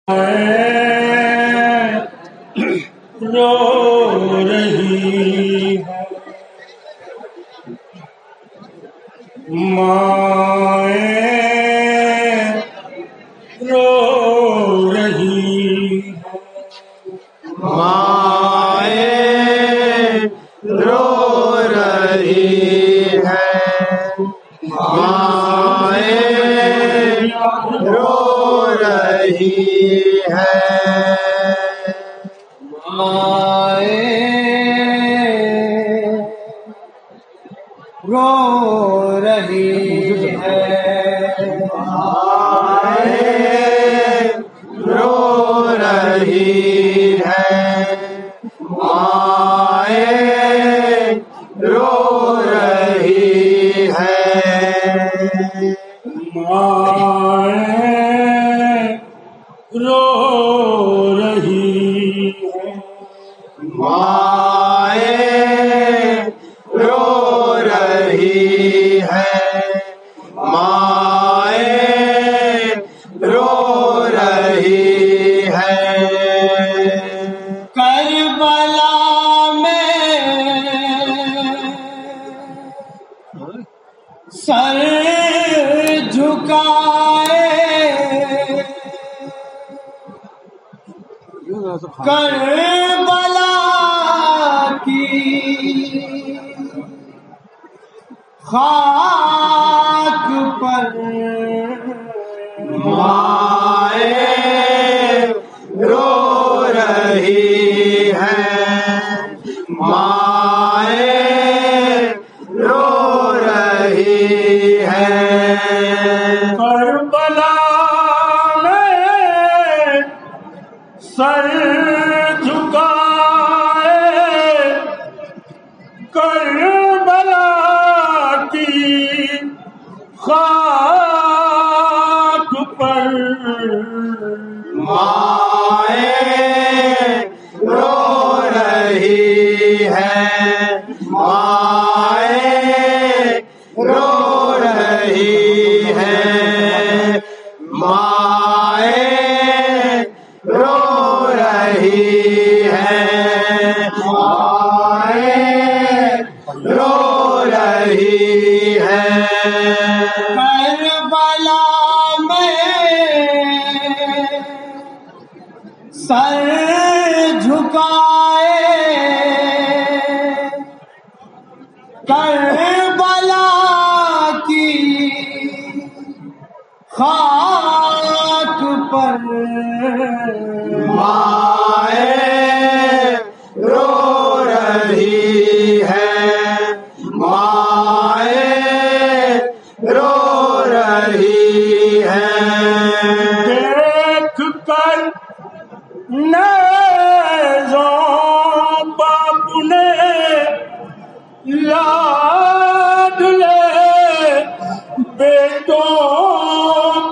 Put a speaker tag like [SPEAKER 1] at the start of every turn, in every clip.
[SPEAKER 1] رو رہی ہے مائیں رو رہی
[SPEAKER 2] مائیں رو رہی ہے مائیں رو رہی ہے
[SPEAKER 1] رو رہی ہے
[SPEAKER 2] رو رہی ہے مائیں رو رہی ہے
[SPEAKER 1] مائیں رو رہی ہے
[SPEAKER 2] مائیں رو رہی ہے مائیں رو رہی ہے
[SPEAKER 1] کربلا میں سر جھکائے کربلا کی خاک پر
[SPEAKER 2] مائیں رو رہی ہے مائیں رو رہی ہے
[SPEAKER 1] کربلا میں سر جھکائے کربلا کی خاک پر
[SPEAKER 2] مائیں رو رہی ہے مائیں رو رہی ہے مائیں رو رہی ہے مائیں رو رہی ہے
[SPEAKER 1] کربلا میں سر جھکائے کربلا کی خاک پر
[SPEAKER 2] مائیں رو رہی ہے مائیں رو رہی ہے
[SPEAKER 1] دیکھ کر نیزوں باپ نے لاڈلے بیٹوں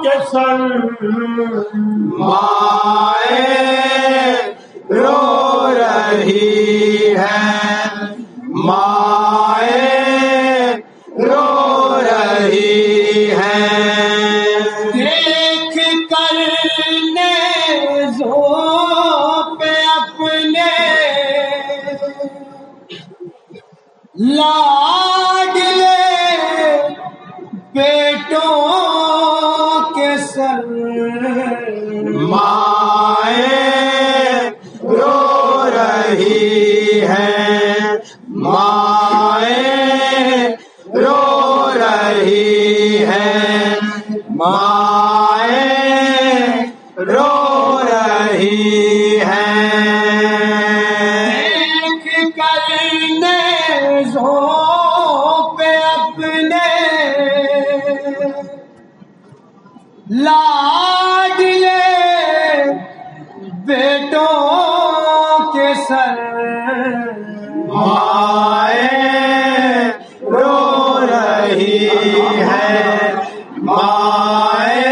[SPEAKER 1] کے سر
[SPEAKER 2] مائیں رو رہی ہے مائیں رو رہی ہے
[SPEAKER 1] دیکھ کر نیزوں پہ اپنے لاڈلے بیٹوں کے سر
[SPEAKER 2] مائیں رو رہی ہے مائیں رو رہی ہے مائیں رو رہی ہے
[SPEAKER 1] دیکھ کر نیزوں پہ اپنے لاڈلے بیٹوں کے سر
[SPEAKER 2] مائیں رو رہی ہے مائیں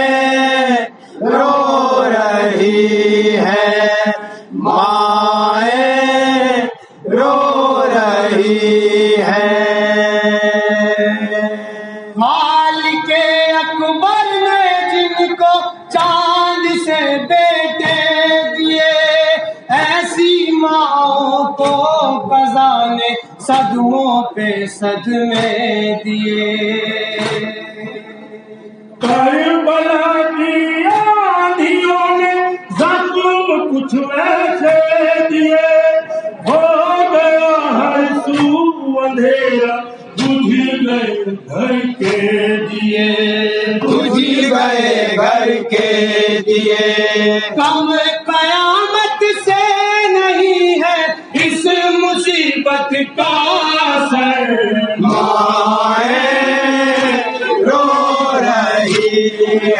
[SPEAKER 2] رو رہی ہے مائیں رو رہی ہے
[SPEAKER 1] مالک اکبر نے جن کو چاند سے بیٹے قضا نے صدموں پہ صدمے دیے.
[SPEAKER 2] کربلا کی آندھیوں نے زخم کچھ ایسے دیے، ہو گیا ہر سو اندھیرا، بجھ گئے گھر کے دیے، بجھ گئے گھر کے دیے.
[SPEAKER 1] کم قیامت سے نہیں ہے اس مصیبت کا اثر،
[SPEAKER 2] مائیں رو رہی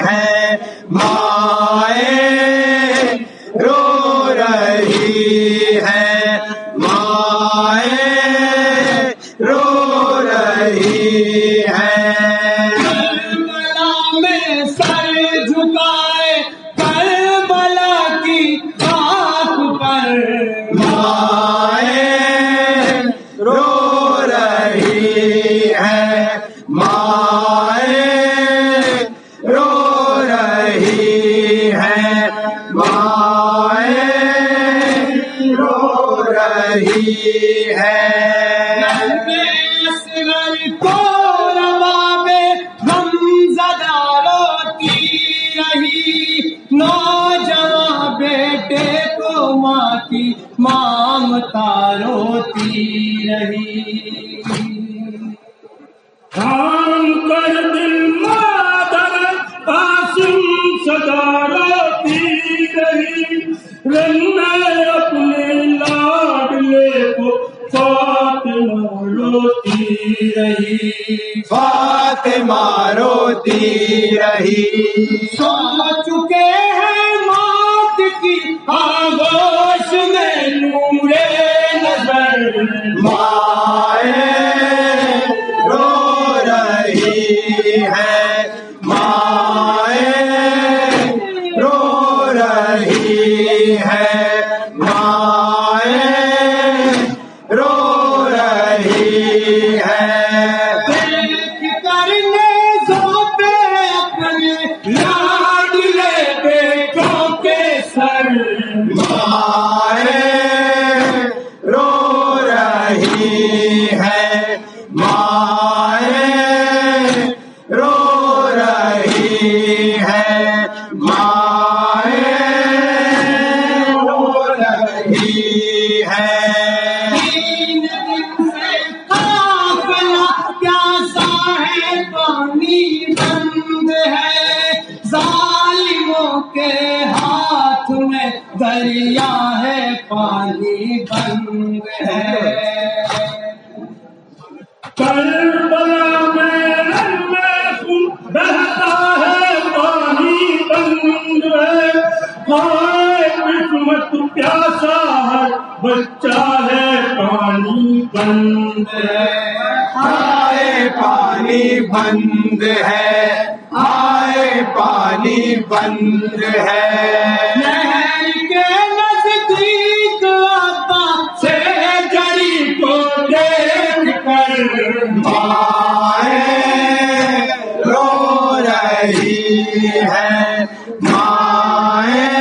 [SPEAKER 2] ہے، مائیں رو رہی ہے، مائیں رو رہی ہے.
[SPEAKER 1] کربلا میں سر جھکائے کربلا کی خاک پر،
[SPEAKER 2] مائیں رو رہی ہے، مائیں رو رہی ہے، مائیں رو رہی ہے.
[SPEAKER 1] اصغر کو رباب غم زدہ روتی رہی، نوجوان بیٹے کو ماں کی مامتا روتی رہی.
[SPEAKER 2] کام کر دل مادر قاسم صدا روتی رہی، رنہ اپنے لاڈلے کو فاطمہ روتی رہی، فاطمہ روتی رہی.
[SPEAKER 1] سو چکے ہیں موت کی آغوش میں نور نظر،
[SPEAKER 2] مائیں رو رہی ہے، مائیں رو رہی ہے، مائیں رو رہی ہے.
[SPEAKER 1] دیکھ کر نیزوں پہ اپنے لاڈلے بیٹوں کے سر،
[SPEAKER 2] مائیں رو رہی ہے، مائیں رو رہی ہے، مائیں رو رہی ہے.
[SPEAKER 1] تین دن سے قافلہ پیاسا ہے پانی بند ہے، ظالموں کے ہاتھ میں دریا ہے پانی بند ہے.
[SPEAKER 2] کربلا میں خون بہتا ہے، پانی بند ہے، ہائے قسمت پیاسا ہے، بچہ ہے پانی بند ہے، ہائے پانی بند ہے، ہائے پانی بند ہے.
[SPEAKER 1] نہر کے نزدیک آتا
[SPEAKER 2] سے جڑی کو دیکھ کر مائیں رو رہی ہے، مائیں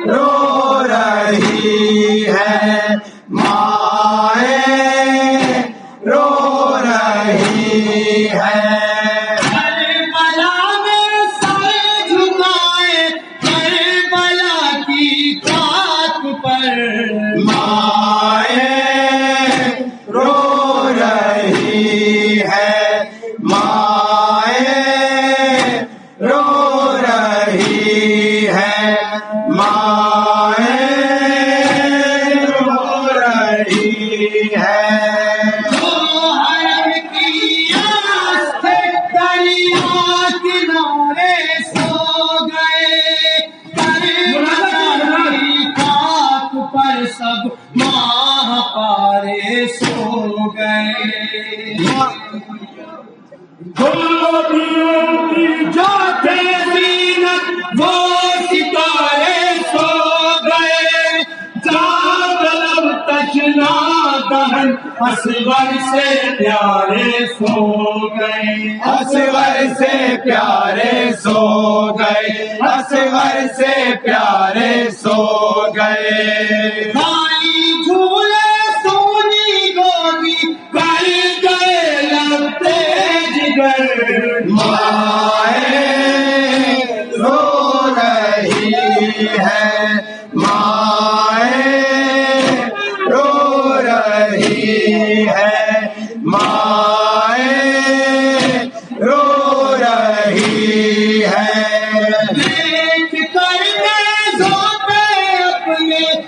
[SPEAKER 2] رو رہی ہے، مائیں رو رہی ہے.
[SPEAKER 1] کربلا میں سر جھکائے کربلا کی خاک پر،
[SPEAKER 2] مائیں رو رہی ہے، مائیں رو رہی ہے، مائیں رو رہی ہے.
[SPEAKER 1] حرم کی آس تھے دریا کنارے سو گئے، کربلا کی خاک پر سب ماہ پارے سو گئے.
[SPEAKER 2] گلابیوں کی جو تھے زینت وہ ستارے سو گئے، جاگلب تشنا دہن اصغر سے پیارے سو گئے، اصغر سے پیارے سو گئے، اصغر سے پیارے سو گئے.
[SPEAKER 1] خالی جھولے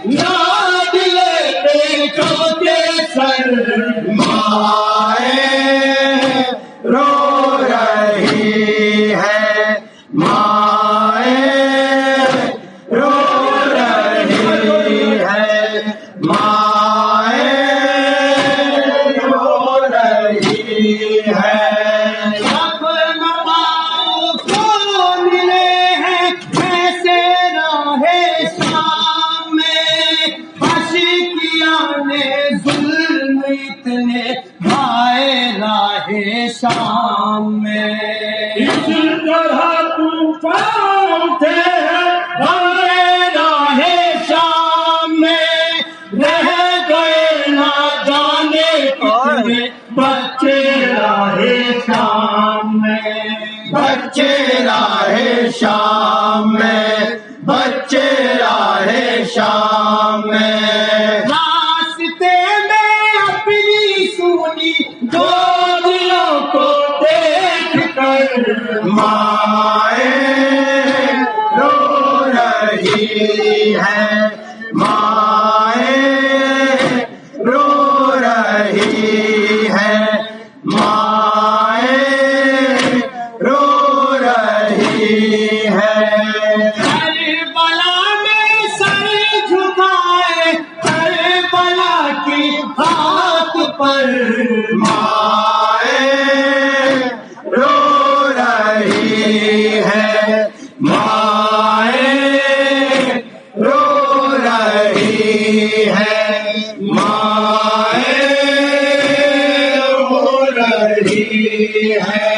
[SPEAKER 2] یاد لے بیٹوں کے سر
[SPEAKER 1] مائیں رو رہی ہے، مائیں رو رہی ہے، مائیں رو رہی ہے۔
[SPEAKER 2] اب ماں کو ملے ہیں ایسے راہ شام میں، عاشقیاں نے ظلم اتنے ڈھائے راہ شام میں۔ اس طرح طوفان اٹھے ہیں ہمارے راہ شام میں، رہ گئے نہ جانے کتنے بچے راہ شام میں۔
[SPEAKER 1] بچے راہ شام میں، بچے راہ شام میں،
[SPEAKER 2] راستے میں اپنی سونی دو دلوں کو دیکھ کر
[SPEAKER 1] مائیں رو رہی ہے، مائیں رو رہی ہے، مائیں رو رہی ہے۔
[SPEAKER 2] کربلا میں سر جھکائے کربلا کی ہاتھ پر،
[SPEAKER 1] مائیں رو رہی ہے، مائیں رو رہی ہے، مائیں رو رہی ہے۔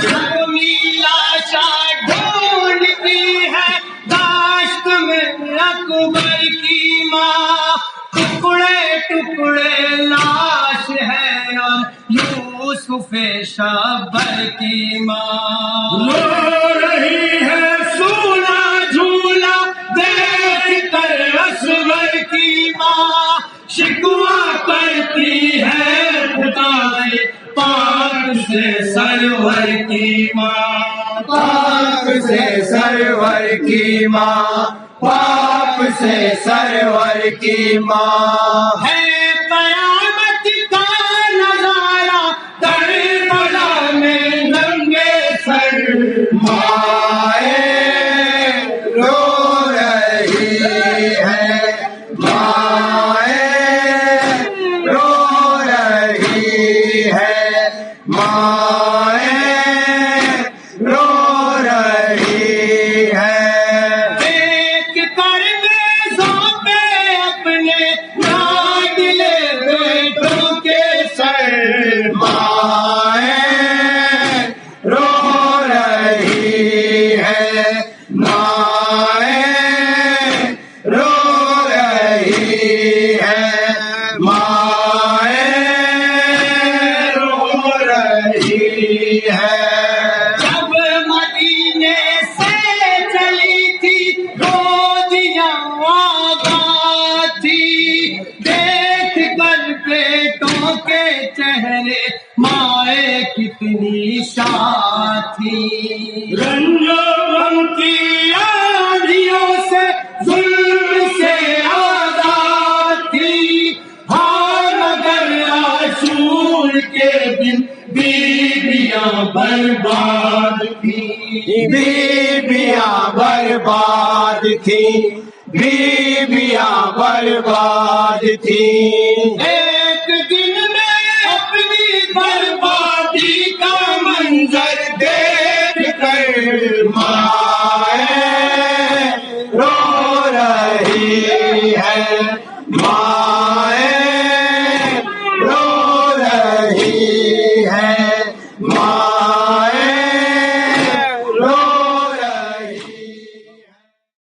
[SPEAKER 2] زخمی لاشاں ڈھونڈتی ہے داشت میں اکبر کی ماں، ٹکڑے ٹکڑے لاش ہے اور یوسف شبر کی ماں۔ رو رہی ہے سونا جھولا دیکھ کر اصغر کی ماں، شکوہ کرتی ہے خدائے پاک سے سرور کی ماں۔
[SPEAKER 1] پاک سے سرور کی ماں، پاک سے سرور کی ماں،
[SPEAKER 2] ہے قیامت کا نظارہ کربلا میں ننگے سر،
[SPEAKER 1] مائیں رو رہی ہے، مائیں رو رہی ہے، مائیں رو رہی ہے۔
[SPEAKER 2] دیکھ کر میزوں پہ اپنے لاڈلے بیٹوں کے سر،
[SPEAKER 1] مائیں رو رہی ہے، مائیں رو رہی ہے، مائیں رو رہی ہے۔
[SPEAKER 2] جب مدینے سے چلی تھی روزیاں آباد تھی، دیکھ کر بیٹوں کے چہرے مائیں کتنی شاد تھی۔ رنج و غم کی آندھیوں سے ظلم سے آزاد تھی، ہاں مگر عاشور کے دن بیویاں برباد تھی۔
[SPEAKER 1] بیویاں برباد تھی، بیویاں برباد تھی،
[SPEAKER 2] ایک دن میں اپنی بربادی کا منظر دیکھ